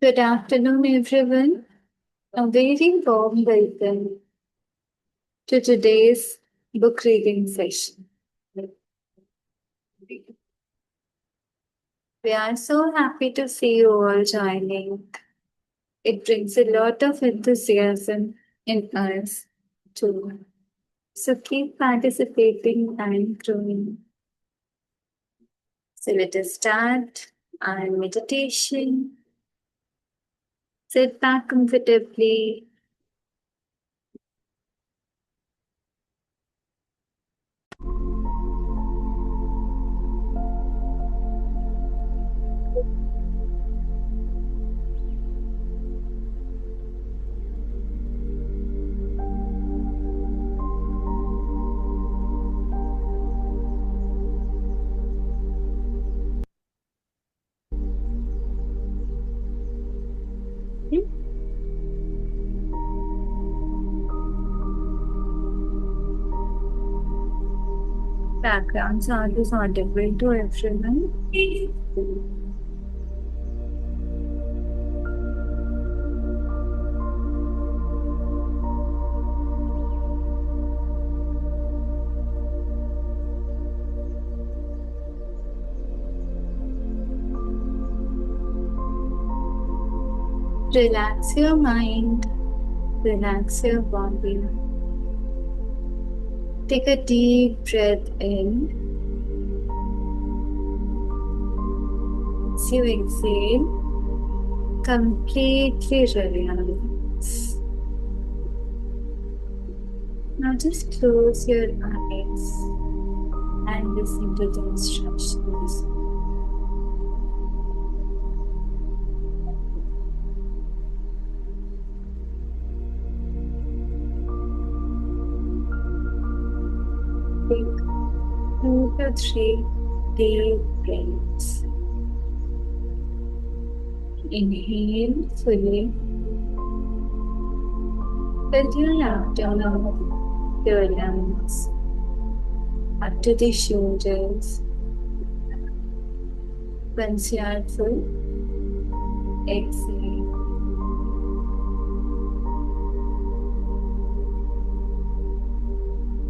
Good afternoon, everyone. A very warm welcome to today's book reading session. We are so happy to see you all joining. It brings a lot of enthusiasm in us too. So keep participating and growing. So let us start our meditation. Sit back comfortably. Background sound is audible to everyone. Relax your mind, relax your body. Take a deep breath in. As you exhale, completely relax. Now just close your eyes and listen to the instructions. Take 2 to 3 deep breaths. Inhale fully. Fill your abdomen, your lungs, up to the shoulders. Once you are full, exhale.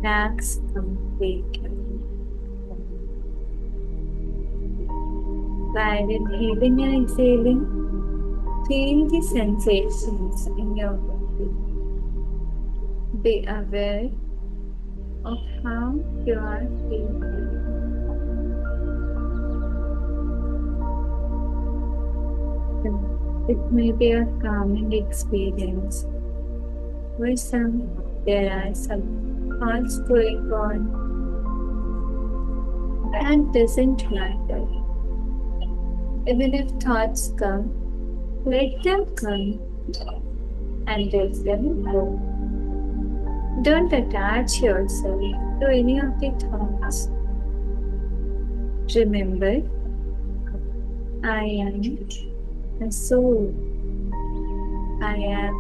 Relax completely. While inhaling and exhaling, feel the sensations in your body. Be aware of how you are feeling. It may be a calming experience, or there are some thoughts going on. That doesn't matter. Even if thoughts come, let them come and let them go. Don't attach yourself to any of the thoughts. Remember, I am a soul. I am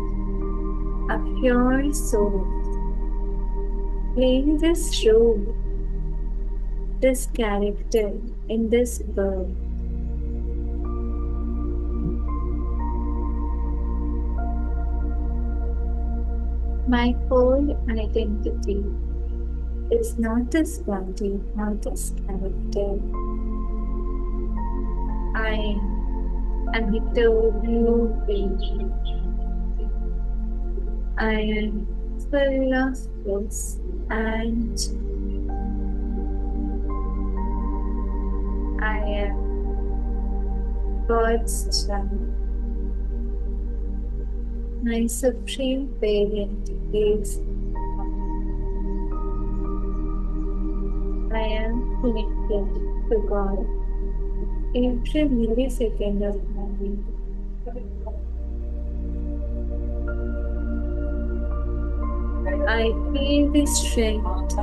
a pure soul, playing this role, this character in this world. My whole identity is not this body, not this character. I am eternal being. I am full of bliss and I am God's child. My supreme parent is I am connected to God every millisecond of my life. I feel the strength,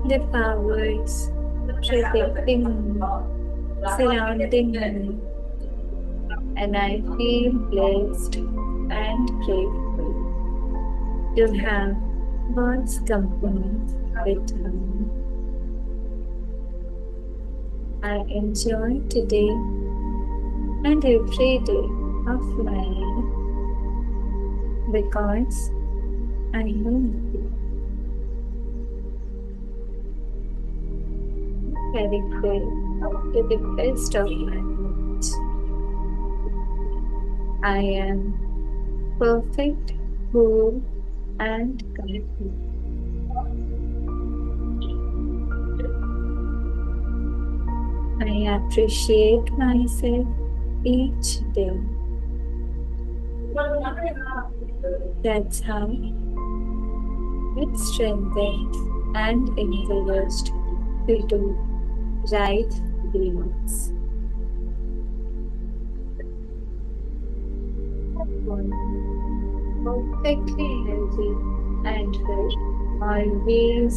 the powers protecting me, surrounding me, and I feel blessed and grateful to have God's company with me. I enjoy today and every day of mine because I know very good to the best of my ability. I am perfect, whole, and complete. I appreciate myself each day. That's how it strengthens and encouraged to do right things. Perfectly healthy and fit, always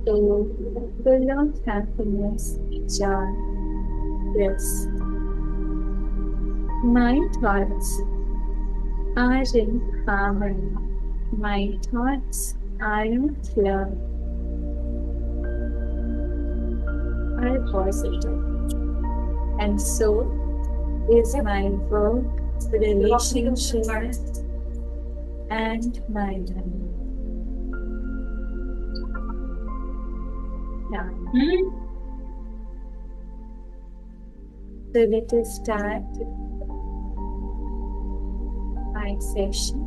so full of happiness, joy, bliss. My thoughts are in harmony. My thoughts are in love, are positive. And so is my work, relationship, and my life. Now, so let us start my session.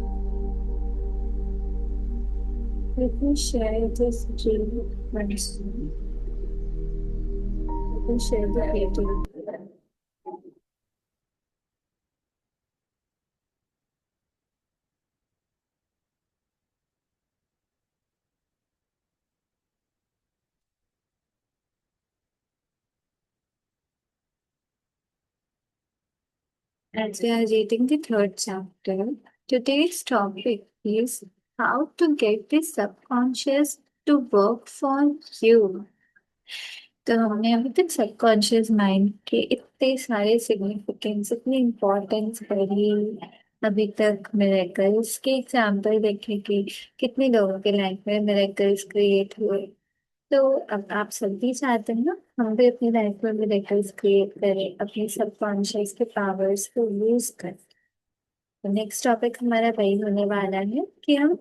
Let me share this dream once more. Let me share the video. As we are reading the third chapter, today's topic is how to get the subconscious to work for you. तो हमने अभी तक subconscious mind के इतने सारे significance इतनी importance पढ़ी। अभी तक मिरेकल्स के एग्जाम्पल देखे कि कितने लोगों के लाइफ में मिरेकल्स क्रिएट हुए। तो अब आप सब भी चाहते हैं ना हम भी अपनी लाइफ में मिरेकल्स क्रिएट करें, अपने सबकॉन्शियस के पावर्स को यूज करें। तो नेक्स्ट टॉपिक हमारा वही होने वाला है कि हम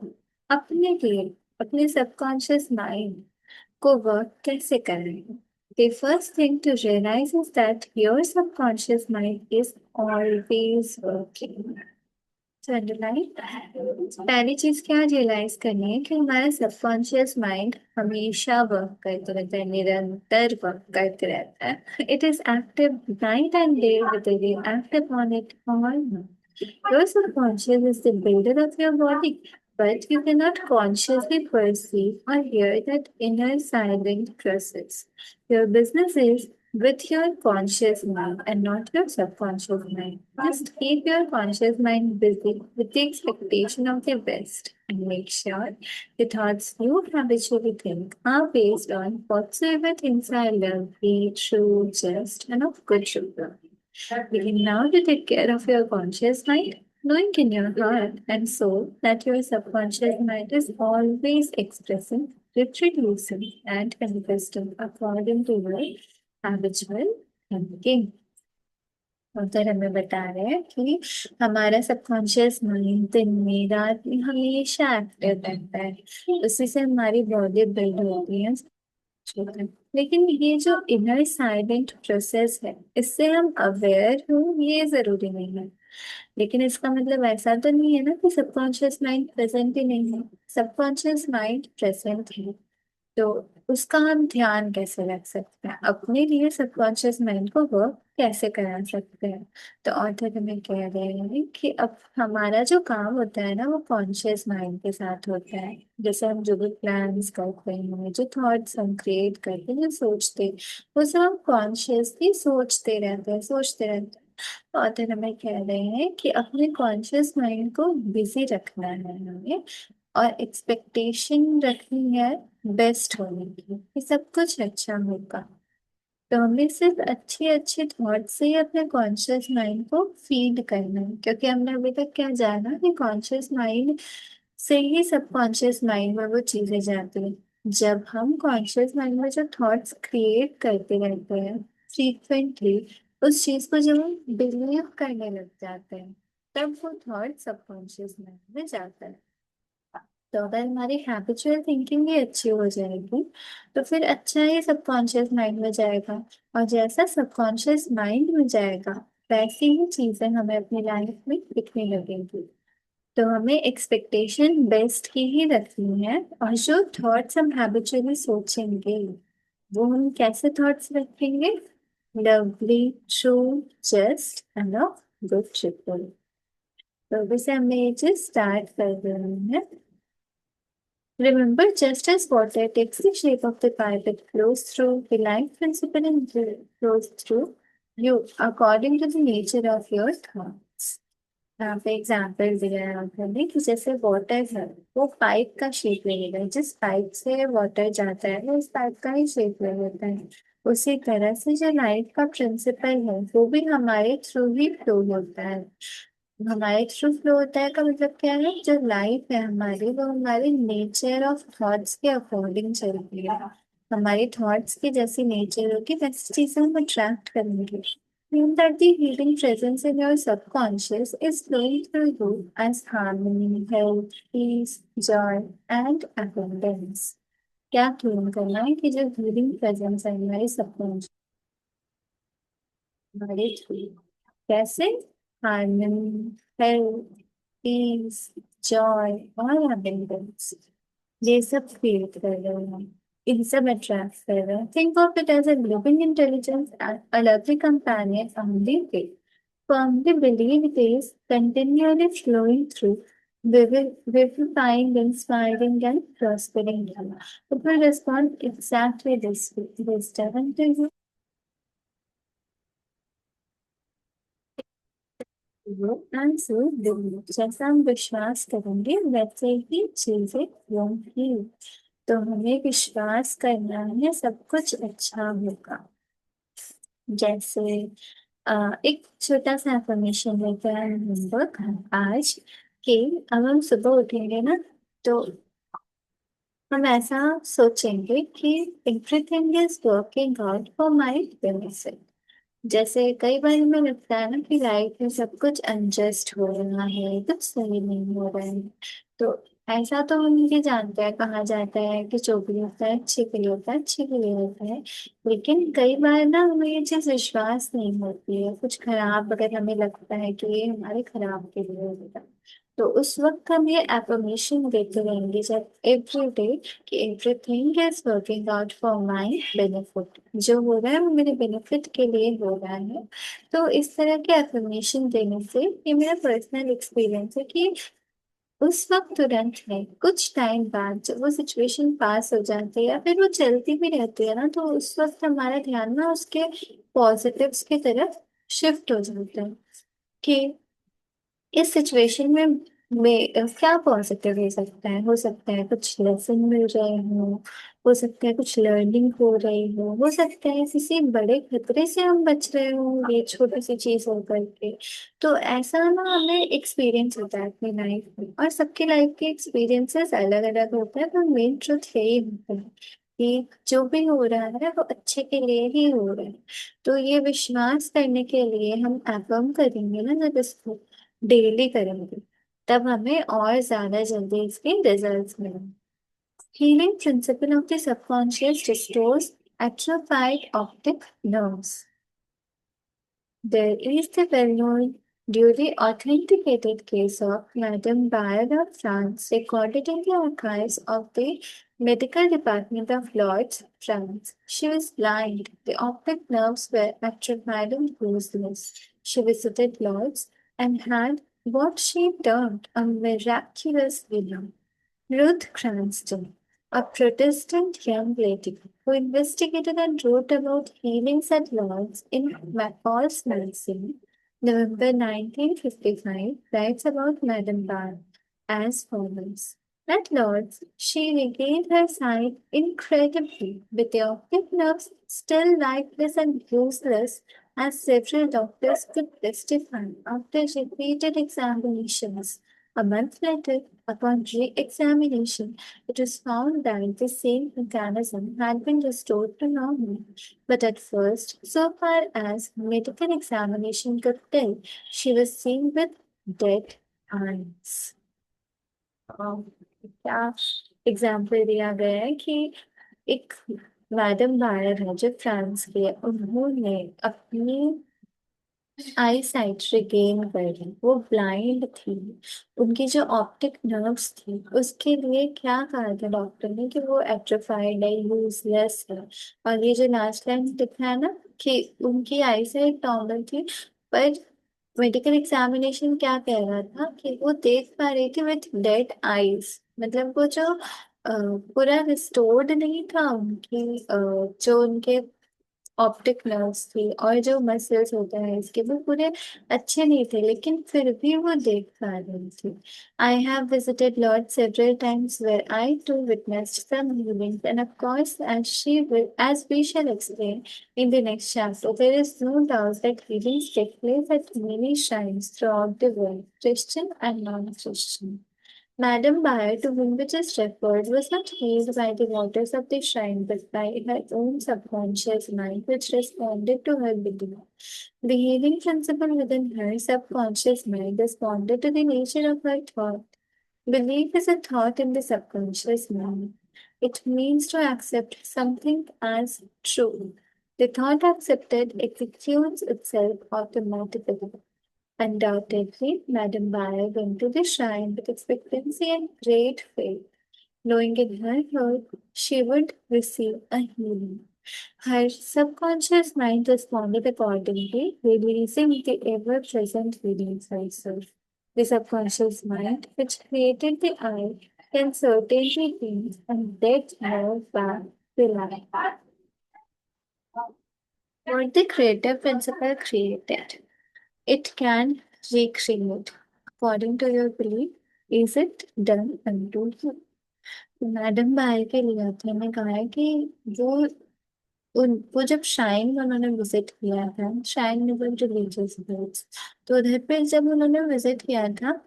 अपने लिए अपने सबकॉन्शियस माइंड को वर्क कैसे करें। The first thing to realize is that your subconscious mind is always working. So underline, पहली चीज क्या रियलाइज करनी है कि हमारा सबकॉन्शियस माइंड हमेशा वर्क करते रहता है, निरंतर वर्क करते रहता है। It is active night and day, whether we act upon it or not. Your subconscious is the builder of your body, but you cannot consciously perceive or hear that inner silent process. Your business is with your conscious mind and not your subconscious mind. Just keep your conscious mind busy with the expectation of the best and make sure the thoughts you habitually think are based on whatsoever things are lovely, true, just, and of good sugar. Begin now to take care of your conscious mind, knowing in your heart and soul that your subconscious mind is always expressing, reproducing, and manifesting according to your habitual thinking. उधर हमें बता रहे हैं कि हमारा subconscious mind दिन में रात में हमेशा एक्टिव रहता है, उसी से हमारी बॉडी बिल्ड होती है। लेकिन ये जो इनर साइलेंट प्रोसेस है इससे हम अवेयर हो ये जरूरी नहीं है। लेकिन इसका मतलब ऐसा तो नहीं है ना कि सबकॉन्शियस माइंड प्रेजेंट ही नहीं है। सबकॉन्शियस माइंड प्रेजेंट है, तो उसका हम ध्यान कैसे रख सकते हैं, अपने लिए सबकॉन्शियस माइंड को वर्क कैसे करा सकते हैं। तो ऑथर हमें कह रहे हैं कि अब हमारा जो काम होता है ना वो कॉन्शियस माइंड के साथ होता है। जैसे हम जो भी प्लान्स करते हैं, जो थॉट्स हम क्रिएट करते हैं, जो सोचते हैं, वो सब हम कॉन्शियसली सोचते रहते हैं। तो ऑथर हमें कह रहे हैं कि अपने कॉन्शियस माइंड को बिजी रखना है हमें, और एक्सपेक्टेशन रखनी है बेस्ट होने की, कि सब कुछ अच्छा होगा। तो हमें सिर्फ अच्छे अच्छे थॉट से ही अपने कॉन्शियस माइंड को फीड करना है, क्योंकि हमने अभी तक क्या जाना कि कॉन्शियस माइंड से ही सबकॉन्शियस माइंड में वो चीजें जाती हैं। जब हम कॉन्शियस माइंड में जो थॉट्स क्रिएट करते रहते हैं फ्रीक्वेंटली, उस चीज को जब हम बिलीव करने लग जाते हैं, तब वो थॉट सबकॉन्शियस माइंड में जाता है। तो अगर हमारी हैबिचुअल थिंकिंग ही अच्छी हो जाएगी, तो फिर अच्छा ही सबकॉन्शियस माइंड में जाएगा। और जैसा सबकॉन्शियस माइंड में जाएगा, वैसी ही चीजें हमें अपनी लाइफ में दिखने लगेंगी। तो हमें एक्सपेक्टेशन बेस्ट की ही रखनी है, और जो थॉट्स हम हैबिचुअली सोचेंगे, वो हम कैसे थॉट्स रखेंगे? Lovely, true, just end of good triple. तो वैसे हमने ये चीज स्टार्ट कर रहे हैं। Remember, just as water takes the shape of the pipe it flows through, the life principle and flows through you according to the nature of your thoughts. यहाँ पे एग्जाम्पल दिया है उन्होंने कि जैसे वाटर है, वो पाइप का शेप ले लेगा। जिस पाइप से वाटर जाता है, वो उस पाइप का ही शेप ले लेता है। उसी तरह से जो लाइफ का प्रिंसिपल है, वो भी हमारे थ्रू ही फ्लो होता है। हमारे थ्रू फ्लो होता है का मतलब क्या है? जो लाइफ है हमारी, वो हमारे नेचर ऑफ थॉट्स के अकॉर्डिंग चलती है। हमारी थॉट्स की जैसी नेचर होगी, वैसी चीजें हम अट्रैक्ट करेंगे। Mean that the healing presence in your subconscious is flowing through you as harmony, health, peace, joy, and abundance. क्या क्लेम करना है कि जो हीलिंग प्रेजेंस है हमारे सबकॉन्शियस, हमारे थ्रू, कैसे? हार्मनी, हेल्थ, पीस, जॉय और अबंडेंस, ये सब फील कर रहे हैं, इन सब अट्रैक्ट कर रहे हैं। Think of it as a living intelligence and a lovely companion on the way. Firmly believe it is continually flowing through, vivifying, inspiring, and prospering you. It will respond exactly this doesn't you? Answer बिल्कुल, जैसा हम विश्वास करेंगे वैसे ही चीजें होंगी। तो हमें विश्वास करना है सब कुछ अच्छा होगा। जैसे एक छोटा सा इंफॉर्मेशन लेते हैं हम लोग आज, कि अब हम सुबह उठेंगे ना, तो हम ऐसा सोचेंगे कि everything is working out for my benefit. जैसे कई बार हमें लगता है ना कि लाइफ में सब कुछ अनजस्ट हो रहा है, कुछ सही नहीं हो रहा है। तो ऐसा तो हम ये जानते हैं, कहा जाता है कि जो भी होता है अच्छे के लिए होता है, अच्छे के लिए होता है। लेकिन कई बार ना हमें ये चीज विश्वास नहीं होती है, कुछ खराब अगर हमें लगता है कि ये हमारे खराब के लिए होता है, तो उस वक्त हम ये एफर्मेशन देते रहेंगे जब एवरी डे, कि everything is working out for my benefit. जो हो रहा है वो मेरे बेनिफिट के लिए हो रहा है। तो इस तरह के एफर्मेशन देने से, ये मेरा पर्सनल एक्सपीरियंस है कि उस वक्त तुरंत नहीं, कुछ टाइम बाद जब वो सिचुएशन पास हो जाती है या फिर वो चलती भी रहती है ना, तो उस वक्त हमारा ध्यान ना उसके पॉजिटिव्स की तरफ शिफ्ट हो जाता है, कि इस सिचुएशन में क्या पॉजिटिव हो सकता है कुछ लेसन मिल रहे हो सकता है कुछ लर्निंग हो रही हो सकता है किसी बड़े खतरे से हम बच रहे हो, ये छोटी सी चीज हो करके। तो ऐसा ना हमें एक्सपीरियंस होता है अपनी लाइफ में, और सबकी लाइफ के एक्सपीरियंसेस अलग अलग होते हैं। तो मेन ट्रुथ यही होता है कि जो भी हो रहा है वो अच्छे के लिए ही हो रहा है। तो ये विश्वास करने के लिए हम एफर्म करेंगे ना, जब इसको डेली करेंगे, तब हमें और ज्यादा जल्दी इसके रिजल्ट्स मिलेंगे। Healing principle of the subconscious restores atrophied optic nerves. There is the well-known, duly authenticated case of Madame Bayard of France, recorded in the archives of the medical department of Lloyd's, France. She was blind, the optic nerves were atrophied and useless. She visited Lloyd's and had what she termed a miraculous healing. Ruth Cranston, a Protestant young lady who investigated and wrote about healings at Lord's in McCall's magazine, November 1955, writes about Madame Bar as follows. At Lord's, she regained her sight incredibly, with the optic nerves still lifeless and useless, as several doctors could testify after repeated examinations. A month later, upon re-examination, it was found that the same mechanism had been restored to normal. But at first, so far as medical examination could tell, she was seen with dead eyes. अम, क्या example दिया गया है कि एक madam buyer है जो France के हैं, उन्होंने अपनी आई साइट रिगेन कर ली। वो ब्लाइंड थी, उनकी जो ऑप्टिक नर्व्स थी उसके लिए क्या कहा था डॉक्टर ने कि वो एट्रोफाइड है, यूजलेस है। और ये जो लास्ट लाइन लिखा है ना कि उनकी आई साइट नॉर्मल थी, पर मेडिकल एग्जामिनेशन क्या कह रहा था कि वो देख पा रही थी विथ डेड आईज। मतलब वो जो पूरा रिस्टोर्ड नहीं था उनकी जो उनके ऑप्टिक नर्व्स थी और जो मसल्स होते हैं इसके वो पूरे अच्छे नहीं थे, लेकिन फिर भी वो देख पा रही थी। I have visited Lourdes several times where I too witnessed some healings and of course as we shall explain in the next chapter, there is no doubt that healings take place at many shrines throughout the world, Christian and non-Christian. Madame Bayer, to whom we just referred, was not healed by the waters of the shrine, but by her own subconscious mind, which responded to her belief. The healing principle within her subconscious mind responded to the nature of her thought. Belief is a thought in the subconscious mind. It means to accept something as true. The thought accepted executes itself automatically. Undoubtedly, Madame Bayer went to the shrine with expectancy and great faith, knowing in her heart she would receive a healing. Her subconscious mind responded accordingly, releasing the ever present healing herself. The subconscious mind, which created the eye, can certainly bring a dead nerve back to life. What the creative principle created, it can recreate. According to your belief, is it done unto you? Madam बाहर के लिए थे, ने कहा है कि वो वो जब शाइन में उन्होंने विजिट किया था, शाइन मतलब रिलीजियस प्लेस, तो उधर पे जब उन्होंने विजिट किया था,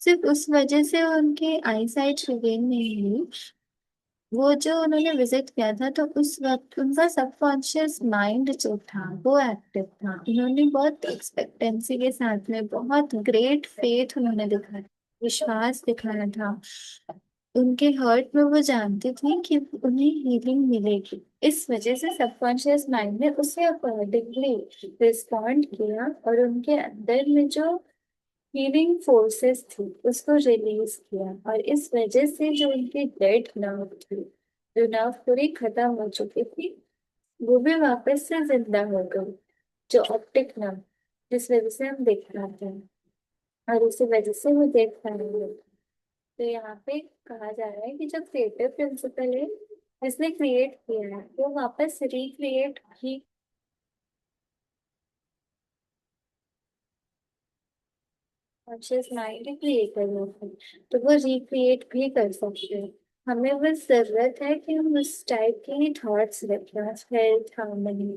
सिर्फ उस वजह से उनकी आई साइट रिगेन नहीं हुई। वो जो उन्होंने विजिट किया था तो उस वक्त उनका सबकॉन्शियस माइंड जो था वो एक्टिव था। उन्होंने बहुत एक्सपेक्टेंसी के साथ में बहुत ग्रेट फेथ उन्होंने दिखाया, विश्वास दिखाया था। उनके हर्ट में वो जानती थी कि उन्हें हीलिंग मिलेगी। इस वजह से सबकॉन्शियस माइंड ने उसे अकॉर्डिंगली रिस्पॉन्ड किया और उनके अंदर में जो हीलिंग फोर्सेस थी उसको रिलीज किया। और इस वजह से जो उनकी डेड नर्व थी, जो नर्व पूरी खत्म हो चुकी थी, वो भी वापस से जिंदा हो गई। जो ऑप्टिक नर्व जिस वजह से हम देख पाते हैं और उसी वजह से वो देख पाएंगे। तो यहाँ पे कहा जा रहा है कि जो क्रिएटिव प्रिंसिपल है जिसने क्रिएट किया है वो वापस रिक्रिएट भी कॉन्शियस माइंड क्रिएट कर सकते हैं, तो वो रिक्रिएट भी कर सकते हैं। हमें बस जरूरत है कि हम उस टाइप के ही थॉट्स रखें, हेल्थ हार्मनी,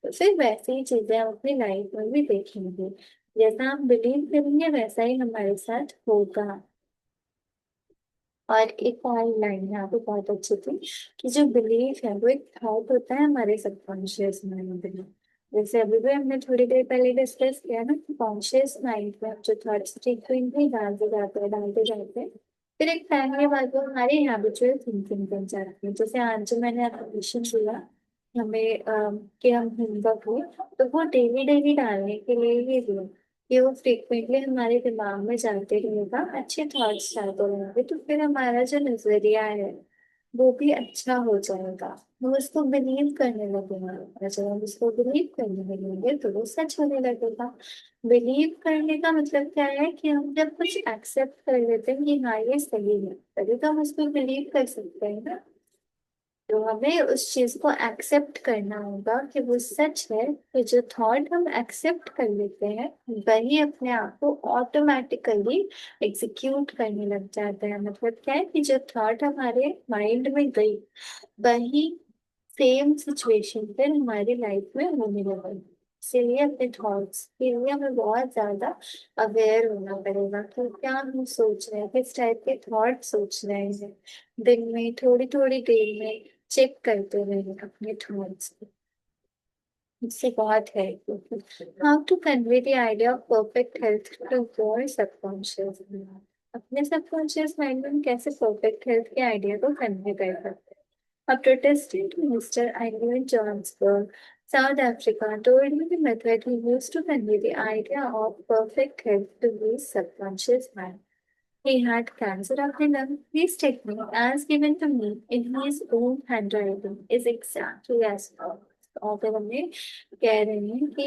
तो फिर वैसी ही चीजें हम अपनी लाइफ में भी देखेंगे। जैसा हम बिलीव करेंगे वैसा ही हमारे साथ होगा। और एक और लाइन यहाँ पे बहुत अच्छी थी कि जो बिलीफ है वो एक थॉट होता है हमारे सबकॉन्शियस माइंड में। जैसे अभी भी हमने थोड़ी देर पहले डिस्कस किया ना कि कॉन्शियस माइंड में हम जो थॉट्स फ्रीक्वेंटली डालते जाते हैं, फिर एक टाइम के बाद वो हमारी हैबिचुअल थिंकिंग बन जाती है। जैसे आज जो मैंने आपको क्वेश्चन दिया हमें कि हम होमवर्क हुए, तो वो डेली डेली डालने के लिए ही दिया कि वो फ्रिक्वेंटली हमारे दिमाग में चलते रहेगा, अच्छे थॉट्स चलते रहेंगे, तो फिर हमारा जो नजरिया है वो भी अच्छा हो जाएगा। हम उसको बिलीव करने लगेंगे और जब हम उसको बिलीव करने लगेंगे तो वो सच होने लगेगा। बिलीव करने का मतलब क्या है कि हम जब कुछ एक्सेप्ट कर लेते हैं कि हाँ ये सही है, तभी तो हम उसको बिलीव कर सकते हैं ना। तो हमें उस चीज को एक्सेप्ट करना होगा कि वो सच है। तो जो थॉट हम एक्सेप्ट कर लेते हैं वही अपने आप को ऑटोमेटिकली एग्जीक्यूट करने लग जाता है। मतलब क्या है कि जो थॉट हमारे माइंड में गई वही सेम सिचुएशन फिर हमारी लाइफ में होने लगी। इसीलिए अपने थॉट्स के लिए हमें बहुत ज्यादा अवेयर होना पड़ेगा कि क्या हम सोच रहे हैं, किस टाइप के थॉट सोच रहे हैं। दिन में थोड़ी थोड़ी देर में चेक करते रहे अपने थॉट्स को। इससे बहुत है क्योंकि how to convey the idea of perfect health to your subconscious mind. अपने सबकॉन्शियस माइंड में हम कैसे परफेक्ट हेल्थ के आइडिया को कन्वे कर सकते हैं। A Protestant minister, Ivan Johnsburg, South Africa, told me the method he used to convey the idea of perfect health to his subconscious mind. He had cancer of the lung. This technique, as given to me in his own handwriting, is exactly as follows. और हमें कह रहे हैं कि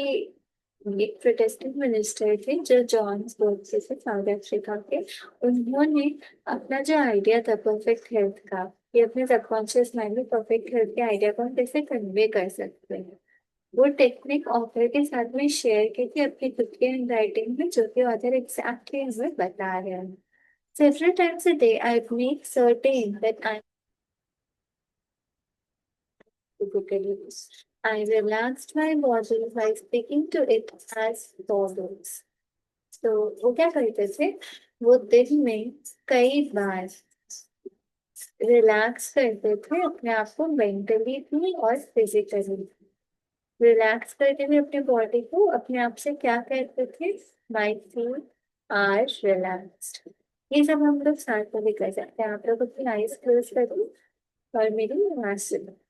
एक Protestant minister थे जो जॉन्सबर्ग से थे साउथ अफ्रीका के। उन्होंने अपना जो आइडिया था परफेक्ट हेल्थ का, ये अपने सबकॉन्शियस माइंड में परफेक्ट हेल्थ के आइडिया को हम कैसे कन्वे कर सकते हैं, वो टेक्निक ऑथर के साथ में शेयर की थी अपनी खुद के हैंड राइटिंग में, जो कि ऑथर एग्जैक्टली हमें बता रहे हैं। Several times a day, I make certain that I'm typically. I relaxed my body by speaking to it as follows. तो वो क्या करते थे, वो दिन में कई बार रिलैक्स करते थे अपने आप को, मेंटली भी और फिजिकली। रिलैक्स करते हुए अपने बॉडी को अपने आप से क्या कहते थे, माई फील आर रिलैक्स्ड। ये सब हम लोग साथ में भी कर सकते हैं। आप लोग अपनी आईज क्लोज करो और मेरी आवाज सुनो।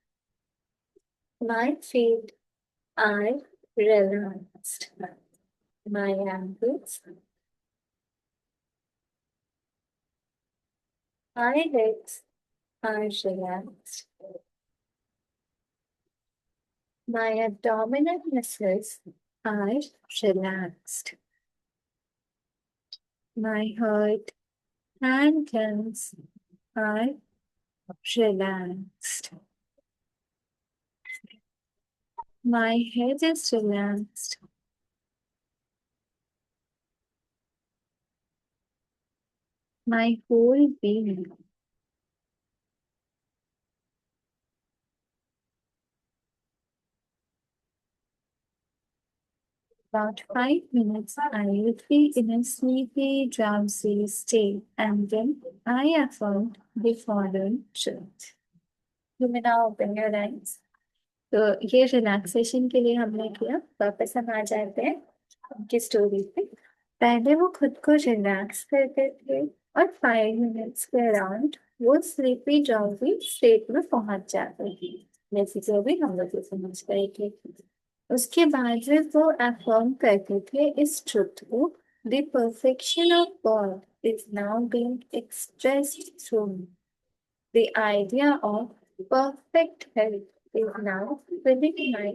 My feet are relaxed, my ankles, my legs are relaxed, my abdominal muscles are relaxed, my heart and lungs are relaxed, my head is relaxed, my whole being. About 5 minutes, I would be in a sleepy, drowsy state, and then I affirmed the following truth. You may now open your eyes. तो ये relaxation के लिए हमने किया। वापस हम आ जाते हैं उनकी स्टोरी पे। पहले वो खुद को रिलैक्स करते थे और 5 मिनट्स के अराउंड वो स्लीपी ड्राउजी स्टेट में पहुंच जाते थे, जैसे जो भी हम लोग समझ गए थे। उसके बाद फिर वो अफर्म करते थे इस ट्रुथ को, the perfection of God is now being expressed through me. The idea of perfect health is now within my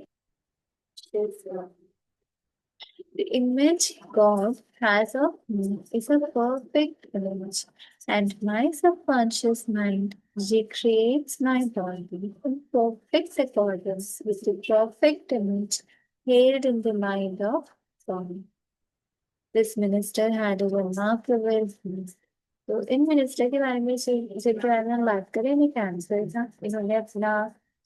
children. The image God has of me is a perfect image, and my subconscious mind recreates my body in perfect accordance with the perfect image held in the mind of God. This minister had a remarkable feat. तो इन minister के बारे में जिनके बारे में हम बात करें, इन्हें कैंसर था। इन्होंने अपना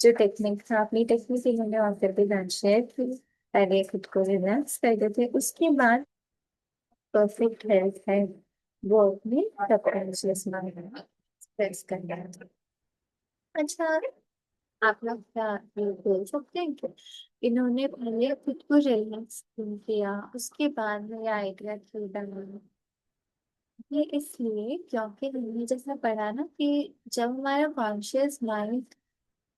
जो टेक्निक था, अपनी टेक्निक इन्होंने ऑथर के साथ शेयर की। पहले खुद को रिलैक्स करते थे, उसके बाद परफेक्ट हेल्थ है वो अपने सबकॉन्शियस माइंड में एक्सप्रेस करना है। अच्छा, आप लोग क्या ये बोल सकते हैं कि इन्होंने पहले खुद को रिलैक्स किया, उसके बाद में ये आइडिया क्यों बना? ये इसलिए क्योंकि हमने जैसा पढ़ा ना कि जब हमारा कॉन्शियस माइंड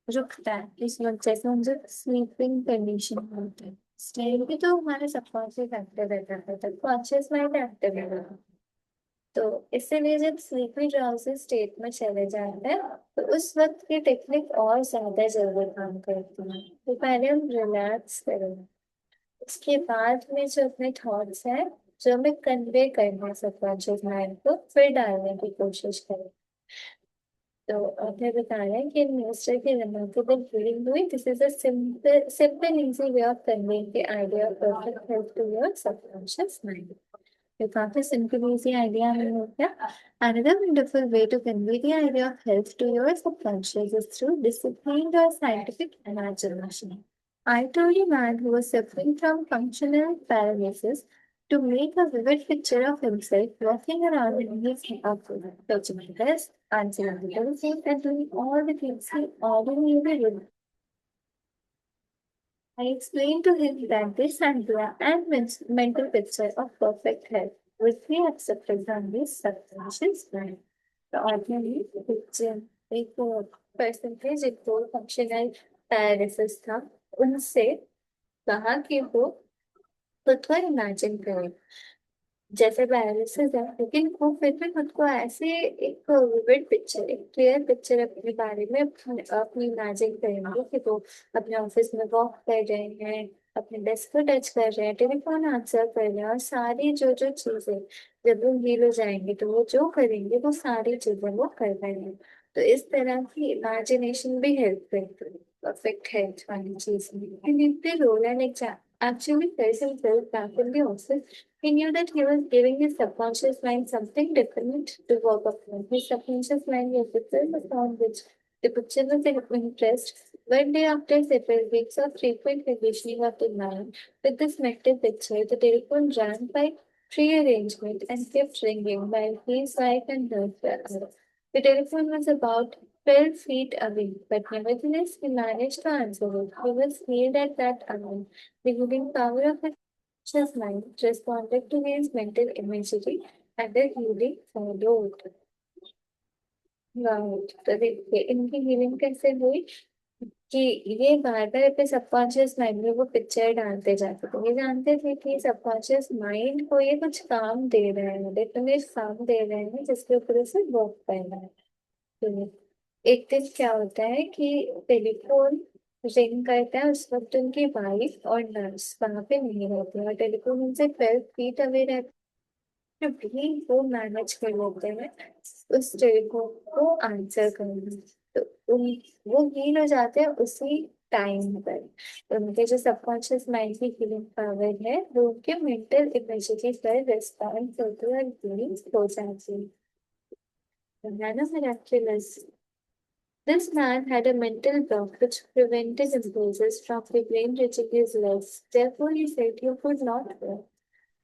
रुकता है, इस वक्त जैसे हम जब स्लीपिंग कंडीशन में होते हैं, इस टाइम पे तो हमारा सबकॉन्शियस एक्टिव रहता है, तब कॉन्शियस माइंड एक्टिव रहता है। तो इसीलिए जब स्लीपी ड्राउजी स्टेट में चले जाते हैं तो उस वक्त की टेक्निक और ज्यादा जल्दी काम करती है। तो पहले हम रिलैक्स करें, उसके बाद में जो अपने थॉट्स हैं जो हमें कन्वे करना है सबकॉन्शियस माइंड को, फिर डालने की कोशिश करें। तो आपने बताया कि मिनिस्टर की रिमार्केबल रीडिंग हुई। This is a simple easy way of conveying the idea of perfect health to your subconscious mind. ये काफी सिंपल इजी आइडिया हमें हो गया। Another wonderful way to convey the idea of health to your subconscious is through disciplined or scientific imagination. I told a man who was suffering from functional paralysis to make a vivid picture of himself walking around in his office, touching the desk, answering the telephone, and doing all the things he ordinarily would. I explained to him that this idea and mental picture of perfect health would be accepted from his subconscious mind. The ordinary picture एक percentage एक तो functional paralysis था उनसे कहा कि वो खुद को इमेजिन करें जैसे पैरालिसिस है लेकिन वो फिर भी खुद को ऐसे एक विविड पिक्चर एक क्लियर पिक्चर अपने बारे में अपनी इमेजिन करेंगे कि वो अपने ऑफिस में वॉक कर रहे हैं अपने डेस्क को टच कर रहे हैं टेलीफोन आंसर कर रहे हैं और सारी जो जो चीजें जब वो हील हो जाएंगे तो वो जो करेंगे वो सारी चीजें वो कर पाएंगे तो इस तरह की इमेजिनेशन भी हेल्प करती है परफेक्ट हेल्थ वाली चीज में role and actually felt himself back in the office. He knew that he was giving his subconscious mind something different to work upon. His subconscious mind was the film upon which the picture was impressed. One day after several weeks of frequent conditioning of the mind with this mental picture, the telephone rang by prearrangement and kept ringing while his wife and nurse were out. The telephone was about 12 feet away, but nevertheless he managed to answer it. He was healed at that hour. The healing power of his conscious mind responded to his mental imagery and the healing followed. Right. तो देखिए इनकी healing कैसे हुई कि ये बार बार अपने subconscious mind में वो पिक्चर डालते जाते थे ये जानते थे कि सबकॉन्शियस माइंड को ये कुछ काम दे रहे हैं डेफिनेट काम दे रहे हैं जिसके ऊपर उसे वर्क करना है तो एक दिन क्या होता है कि टेलीफोन रिंग करता है उस वक्त उनकी वाइफ और नर्स वहां पे नहीं रहती और टेलीफोन उनसे 12 फीट अवे रहता है फिर भी वो मैनेज कर लेते हैं उस टेलीफोन को आंसर करना तो उन वो हील हो जाते हैं उसी टाइम पर तो उनके जो सबकॉन्शियस माइंड की हीलिंग पावर है वो उनके मेंटल इमेजिनी पर रिस्पॉन्स होती है और हीलिंग हो जाती है miraculous. This man had a mental block which prevented impulses from the brain reaching his legs. Therefore, he said he could not walk.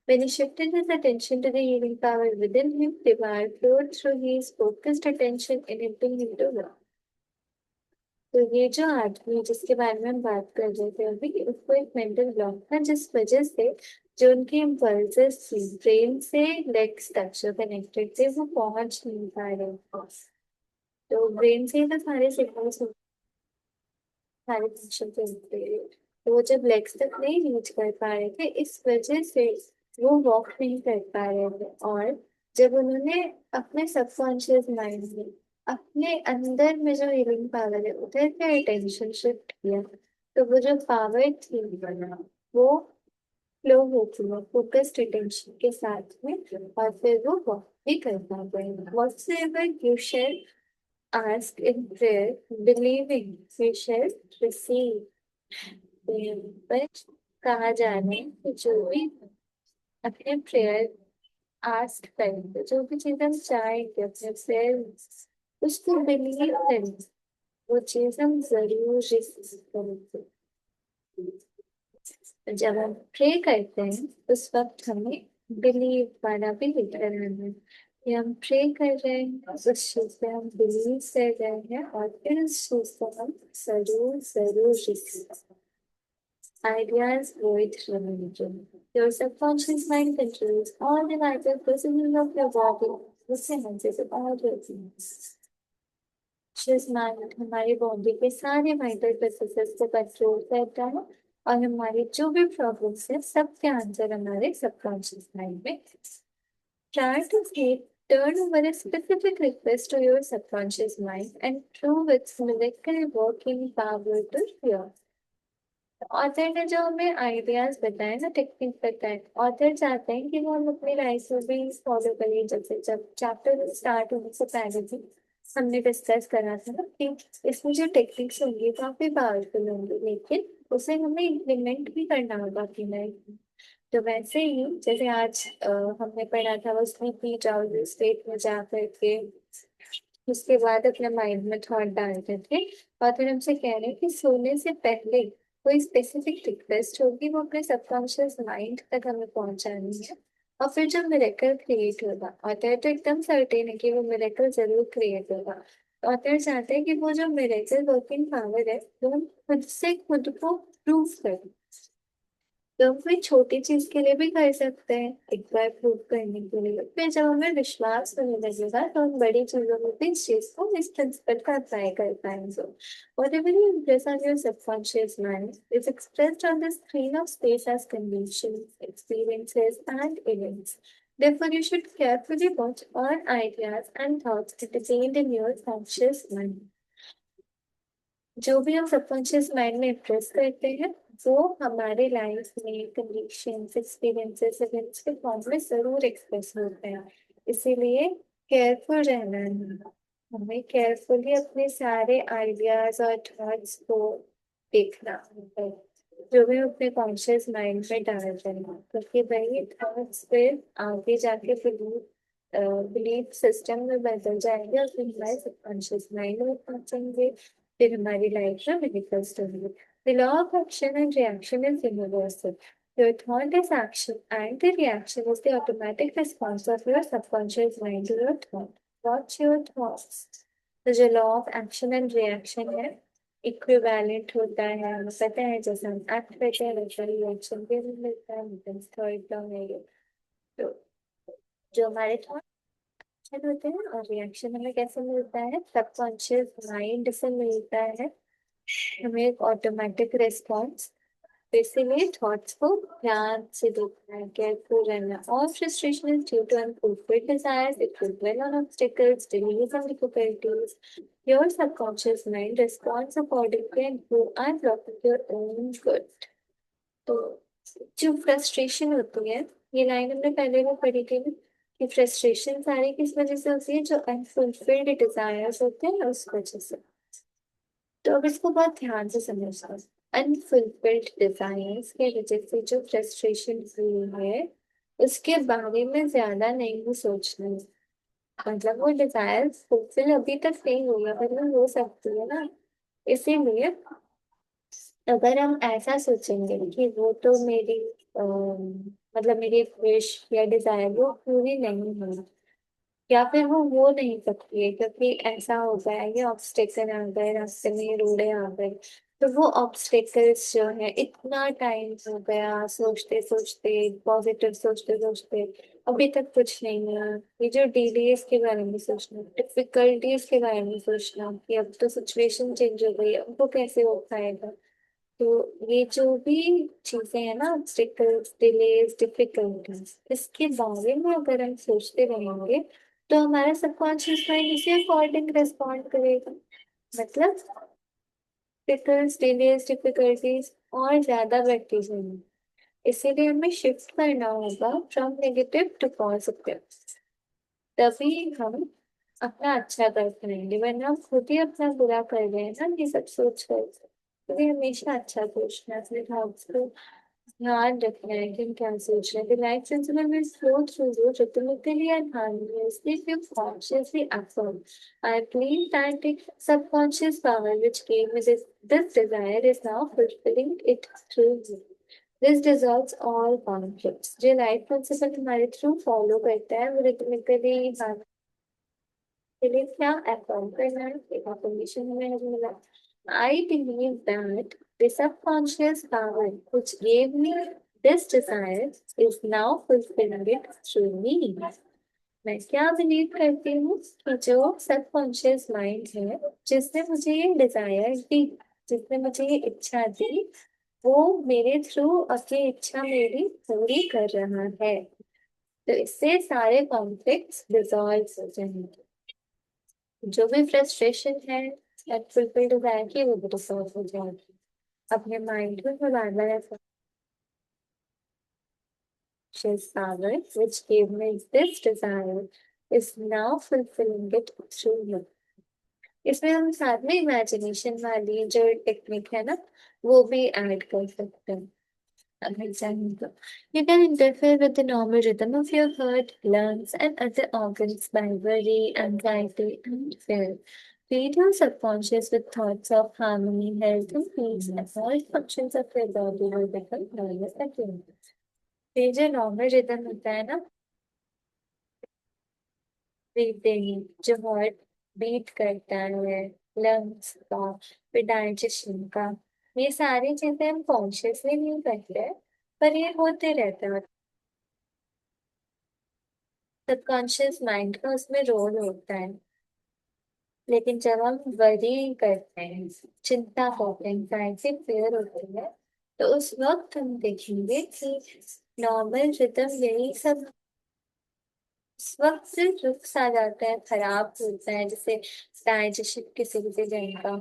When he shifted his attention to the healing power within him, divine flowed through his focused attention, enabling him to walk. तो ये जो आदमी जिसके बारे में हम बात कर रहे थे अभी उसको एक मेंटल ब्लॉक था जिस वजह से जो उनके इम्पल्सेस थी ब्रेन से लेग्स तक जो कनेक्टेड थे वो पहुंच नहीं पा रहे थे तो ब्रेन से ही तो सारे सिग्नल्स सारे फंक्शन होते हैं तो वो जब लेग्स तक नहीं रीच कर पा रहे थे इस वजह से वो वॉक नहीं कर पा रहे थे और जब उन्होंने अपने सबकॉन्शियस माइंड में अपने अंदर में जो हीलिंग पावर है उधर पे अटेंशन शिफ्ट किया तो वो जो पावर थी वो फ्लो होती है फोकस्ड अटेंशन के साथ में और फिर वो वॉक भी कर पाते हैं whatsoever you shall ask in prayer, believing we shall receive. पर कहा जा रहा है कि जो भी अपने प्रेयर आस्क करेंगे जो भी चीज हम चाहेंगे अपने प्रेयर उसको बिलीव करेंगे वो चीज हम जरूर रिसीव करेंगे जब हम प्रे करते हैं उस वक्त हमें बिलीव वाला भी लिखा रहना है कि हम प्रे कर रहे हैं उस चीज पे हम बिलीव कर रहे हैं और फिर उस चीज को हम जरूर जरूर receive ideas void religion. Your subconscious mind controls all the vital processes of your body, the senses of all your things. Conscious mind हमारी बॉडी के सारे वाइटल प्रोसेसेस को कंट्रोल करता है और हमारी जो भी प्रॉब्लम्स है सबके आंसर हमारे सबकॉन्शियस माइंड में try to turn over a specific request to your subconscious mind and prove its miracle working power to your author ने जो हमें आइडियाज बताए ना टेक्निक बताए ऑथर चाहते हैं कि वो हम अपनी लाइफ में भी फॉलो करें जैसे जब चैप्टर स्टार्ट होने से पहले भी हमने डिस्कस करा था ना कि इसमें जो टेक्निक्स होंगी काफी पावरफुल होंगी लेकिन उसे हमें इम्प्लीमेंट भी करना होगा अपनी लाइफ में तो वैसे ही जैसे आज हमने पढ़ा था वो स्लीपी जाओ स्टेट में जा करके उसके बाद अपने माइंड में थॉट डालते थे और फिर हमसे कह रहे हैं कि सोने से पहले कोई स्पेसिफिक रिक्वेस्ट होगी, वो अपने सबकॉन्शियस माइंड तक हमें पहुंचानी है। और फिर जब मिरेकल क्रिएट होगा, ऑथर तो एकदम सर्टेन है कि वो मिरेकल जरूर क्रिएट होगा। ऑथर चाहते हैं कि वो जो मिरेकल वर्किंग पावर है वो हम खुद से खुद को प्रूव करें। तो हम कोई छोटी चीज के लिए भी कर सकते हैं, एक बार प्रूव करने के लिए। फिर जब हमें विश्वास होने लगेगा तो हम बड़ी चीजों में भी इस चीज को, इस प्रिंसिपल का अप्लाई कर पाएंगे। Whatever you impress on your subconscious mind is expressed on the screen of space as conditions, experiences, and events. Therefore, you should carefully watch all ideas and thoughts entertained in your conscious mind. जो भी हम subconscious mind में Impress करते हैं वो हमारे life में conditions, experiences, events के फॉर्म में जरूर एक्सप्रेस होते हैं। इसीलिए केयरफुल रहना है, हमें केयरफुली अपने सारे आइडियाज और थॉट्स को देखना है, जो भी हम अपने कॉन्शियस माइंड में डाल रहे हैं, क्योंकि वही थॉट्स फिर आगे जाके बिलीफ सिस्टम में बदल जाएंगे और फिर हमारे सबकॉन्शियस माइंड में पहुंचेंगे। फिर हमारी लाइफ में manifest होंगे। The law of action and reaction is universal. Your thought is action, and the reaction is the automatic response of your subconscious mind to your thought. What's your thoughts? तो जो law of action and reaction है, equivalent होता है, हमें पता है जैसे हम एक्ट करते हैं वैसा रिएक्शन भी हमें मिलता है। थर्ड लॉ है ये। तो जो हमारे थॉट होते हैं और रिएक्शन हमें कैसे मिलता है, सबकॉन्शियस माइंड से मिलता है हमें एक ऑटोमेटिक रिस्पॉन्स। तो इसीलिए थॉट्स को ध्यान से देखना है, केयरफुल रहना। All frustration is due to unfulfilled desires. It will dwell on obstacles, delays, and difficulties. Your subconscious mind responds accordingly, and you are blocking your own good. तो जो फ्रस्ट्रेशन होती है, ये लाइन हमने पहले भी पढ़ी थी ना, कि फ्रस्ट्रेशन सारी किस वजह से होती है, जो अनफुलफिल्ड डिजायर्स होते हैं उस वजह से। तो अब इसको बहुत ध्यान से समझना। अनफुलफिल्ड डिजायर्स के वजह से जो फ्रस्ट्रेशन हुई है, उसके बारे में ज्यादा नहीं सोचना है। मतलब वो डिजायर फुलफिल अभी तक नहीं हुई है, पर वो हो सकती है ना। इसीलिए अगर हम ऐसा सोचेंगे कि वो तो मेरी मतलब मेरी विश या डिजायर वो पूरी नहीं हुई, या फिर वो हो नहीं सकती है क्योंकि ऐसा हो गया है, ये ऑब्स्टेकल आ गए रास्ते में, रोड़े आ गए। तो वो ऑब्स्टेकल्स जो है, इतना टाइम हो गया सोचते सोचते, पॉजिटिव सोचते सोचते, अभी तक कुछ नहीं हुआ। ये जो डिलेस के बारे में सोचना, डिफिकल्टीज के बारे में सोचना कि अब तो सिचुएशन चेंज हो गई है, अब वो कैसे हो पाएगा। तो ये जो भी चीजें हैं ना, ऑब्स्टिकल्स, डिलेज, डिफिकल्टीज, इसके बारे में अगर हम सोचते रहेंगे तो हमारा सबकॉन्शियस माइंड इसी अकॉर्डिंग रिस्पॉन्ड करेगा। मतलब ऑब्स्टिकल्स, डिलेज, डिफिकल्टीज और ज्यादा बढ़ती जाएंगी। इसीलिए हमें शिफ्ट करना होगा फ्रॉम नेगेटिव टू पॉजिटिव, तभी हम अपना अच्छा कर पाएंगे। वरना हम खुद ही अपना बुरा कर रहे हैं ना ये सब सोच कर। तो हमेशा अच्छा सोचना है, अपने थॉट्स को ध्यान रखना है कि हम क्या सोच रहे हैं। The light principle will flow through you rhythmically and harmoniously if you consciously affirm. I believe that the subconscious power which gave me this desire is now fulfilling it through you. This dissolves all conflicts. जो light principal हमारे through follow करता है वो रिथमिकली, लिए क्या affirm करना है, एक affirmation हमें मिला। I believe that the subconscious power which gave me this desire is now fulfilling it through me. मैं क्या बिलीव करती हूँ कि जो सबकॉन्शियस माइंड है, जिसने मुझे ये डिजायर दी, जिसने मुझे ये इच्छा दी, वो मेरे थ्रू अपनी इच्छा मेरी पूरी कर रहा है। तो इससे सारे कॉन्फ्लिक्ट्स डिसॉल्व हो जाएंगे। जो भी फ्रस्ट्रेशन है, फुलफिल्ड हो जाएगी, वो भी डिसॉल्व हो जाएगी। अपने माइंड में मैं बार बार ऐसा, power which gave me this desire is now fulfilling it through you. इसमें हम साथ में इमेजिनेशन वाली जो टेक्निक है ना, वो भी ऐड कर सकते हैं अगर चाहें तो। You can interfere with the normal rhythm of your heart, lungs, and other organs by worry, anxiety, and fear. Feed your subconscious with thoughts of harmony, health, and peace, and all functions of your body will become normal again. ये जो normal rhythm होता है ना, breathing, जो heart beat करता है, lungs का, फिर डाइजेशन का, ये सारी चीजें हम कॉन्शियसली नहीं करते हैं, पर ये होते रहते हैं। सबकॉन्शियस माइंड का उसमें रोल होता है। लेकिन जब हम वरी करते हैं, चिंता होती है, एंजाइटी फेयर होती है, तो उस वक्त हम देखेंगे कि नॉर्मल रिदम यही सब उस वक्त से रुख्स आ जाता है, खराब होता है, जैसे डाइजेशन किसी किसी जन का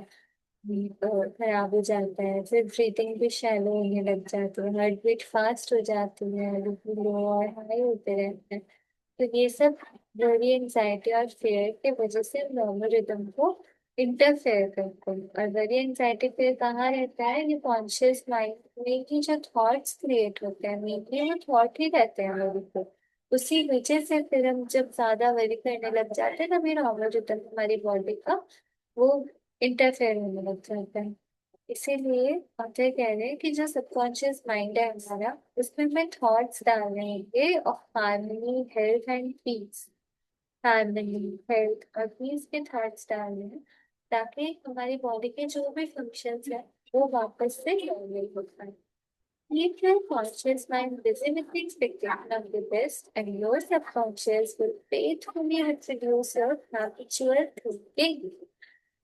खराब हो जाता है, फिर ब्रीथिंग भी शैलो होने लग जाती है, हार्ट बीट फास्ट हो जाती है, बीपी लो और हाई होते रहते हैं। तो ये सब वरी, एंजाइटी और फेयर की वजह से नॉर्मल रिदम को इंटरफेयर करते हैं। और वरी, एंजाइटी फेयर कहाँ रहता है? ये कॉन्शियस माइंड में ही जो थॉट्स क्रिएट होते हैं, मेनली वो थॉट ही रहते हैं हमारे को। उसी वजह से फिर हम जब ज्यादा वरी करने लग जाते हैं, तभी नॉर्मल रिदम हमारी बॉडी का वो इंटरफेयर होने लग जाता है। इसीलिए ऑथर कह रहे हैं कि जो सबकॉन्शियस माइंड है हमारा, उसमें हमें थॉट्स डालने होंगे of harmony, health and peace. Harmony, health और पीस के थॉट्स डालने हैं, ताकि हमारी बॉडी के जो भी फंक्शंस है वो वापस से नॉर्मल हो पाए। Keep your conscious mind busy with the expectation of the best, and your subconscious will faithfully reproduce your habitual thinking.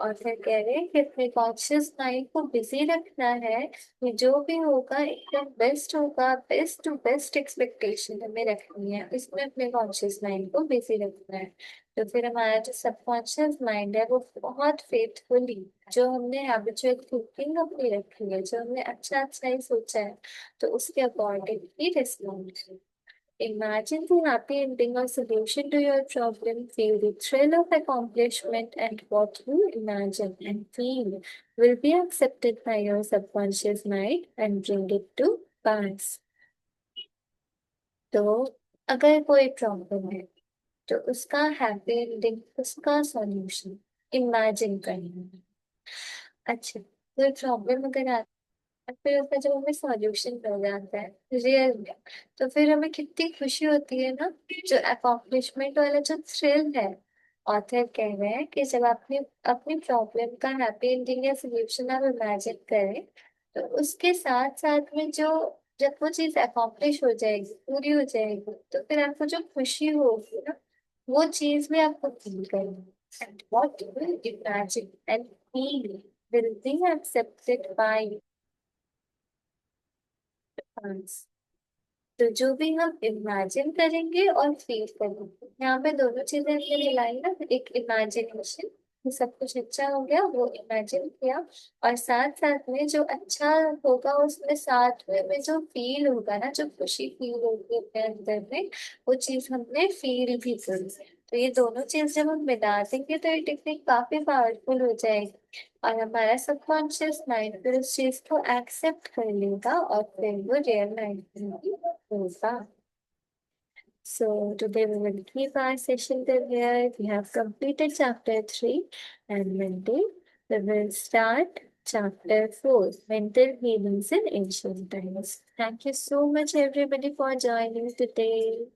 और फिर कह रहे हैं कि अपने कॉन्शियस माइंड को बिजी रखना है, कि जो भी होगा एकदम बेस्ट होगा, बेस्ट टू बेस्ट एक्सपेक्टेशन हमें रखनी है, इसमें अपने कॉन्शियस माइंड को बिजी रखना है। तो फिर हमारा जो सबकॉन्शियस माइंड है वो बहुत फेथफुली, जो हमने हैबिचुअल थिंकिंग अपनी रखी है, जो हमने अच्छा अच्छा ही सोचा है, तो उसके according he respond. Imagine the happy ending or solution to your problem. Feel the thrill of accomplishment, and what you imagine and feel will be accepted by your subconscious mind and bring it to pass. तो अगर कोई problem है, तो उसका happy ending, उसका solution imagine करना है। अच्छा, कोई प्रॉब्लम अगर फिर उसका जब हमें सॉल्यूशन मिल जाता है रियल में, तो फिर हमें कितनी खुशी होती है ना, जो अकॉम्प्लिशमेंट वाला जो थ्रिल है। ऑथर कह रहे हैं कि जब आपने अपनी प्रॉब्लम का हैप्पी एंडिंग या सोल्यूशन आप इमेजिन करें, तो उसके साथ साथ में जो, जब वो चीज अकॉम्प्लिश हो जाएगी, पूरी हो जाएगी, तो फिर आपको जो खुशी होगी ना, वो चीज भी आपको फील करनी है। And what you will imagine and feel will be accepted by us. तो जो भी हम इमेजिन करेंगे और फील करेंगे, यहाँ पे दोनों चीजें हमने मिलाई ना, एक इमेजिनेशन, सब कुछ अच्छा हो गया वो इमेजिन किया, और साथ साथ में जो अच्छा होगा उसमें साथ में जो फील होगा ना, जो खुशी फील होगी अपने अंदर में, वो चीज हमने फील भी करी। तो ये दोनों चीज जब हम मिला देंगे, तो ये टेक्निक काफी पावरफुल हो जाएगी, और हमारा सबकॉन्शियस माइंड फिर उस चीज को एक्सेप्ट कर लेगा, और फिर वो रियल लाइफ में भी होगा। So today we will keep our session till here. We have completed chapter 3, and Monday we will start chapter 4, mental healings in ancient times. Thank you so much everybody for joining today.